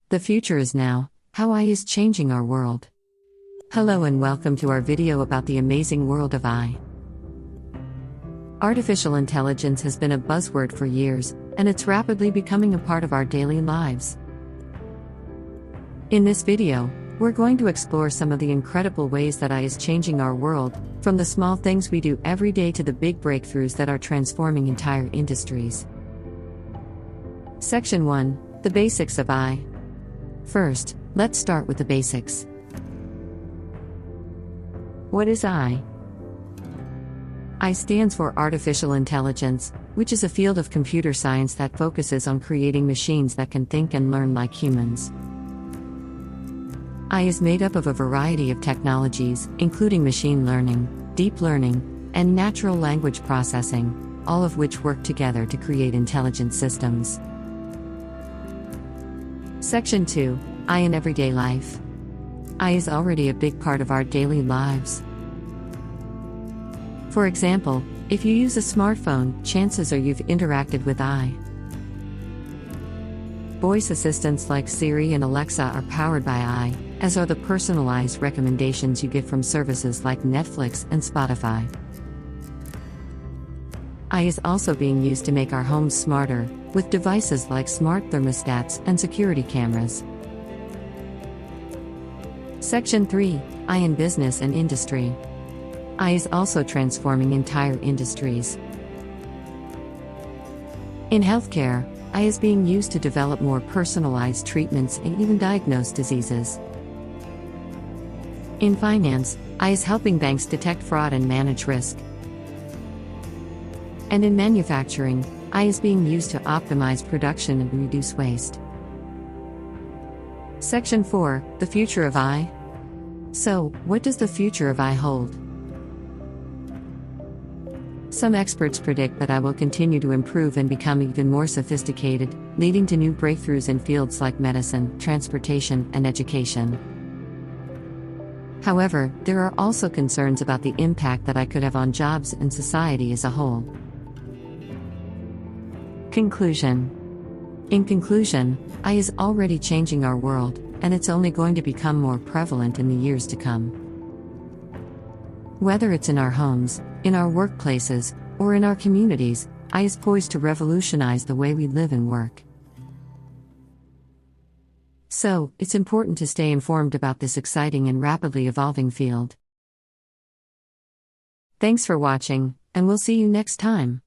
The future is now, how AI is changing our world. Hello and welcome to our video about the amazing world of AI. Artificial intelligence has been a buzzword for years, and it's rapidly becoming a part of our daily lives. In this video, we're going to explore some of the incredible ways that AI is changing our world, from the small things we do every day to the big breakthroughs that are transforming entire industries. Section 1: The Basics of AI. First, let's start with the basics. What is AI? AI stands for Artificial Intelligence, which is a field of computer science that focuses on creating machines that can think and learn like humans. AI is made up of a variety of technologies, including machine learning, deep learning, and natural language processing, all of which work together to create intelligent systems. Section 2: AI in Everyday Life. AI is already a big part of our daily lives. For example, if you use a smartphone, chances are you've interacted with AI. Voice assistants like Siri and Alexa are powered by AI, as are the personalized recommendations you get from services like Netflix and Spotify. AI is also being used to make our homes smarter, with devices like smart thermostats and security cameras. Section 3: AI in Business and Industry. AI is also transforming entire industries. In healthcare, AI is being used to develop more personalized treatments and even diagnose diseases. In finance, AI is helping banks detect fraud and manage risk. And in manufacturing, AI is being used to optimize production and reduce waste. Section 4: The Future of AI. So, what does the future of AI hold? Some experts predict that AI will continue to improve and become even more sophisticated, leading to new breakthroughs in fields like medicine, transportation, and education. However, there are also concerns about the impact that AI could have on jobs and society as a whole. Conclusion. In conclusion, AI is already changing our world, and it's only going to become more prevalent in the years to come. Whether it's in our homes, in our workplaces, or in our communities, AI is poised to revolutionize the way we live and work. So, it's important to stay informed about this exciting and rapidly evolving field. Thanks for watching, and we'll see you next time.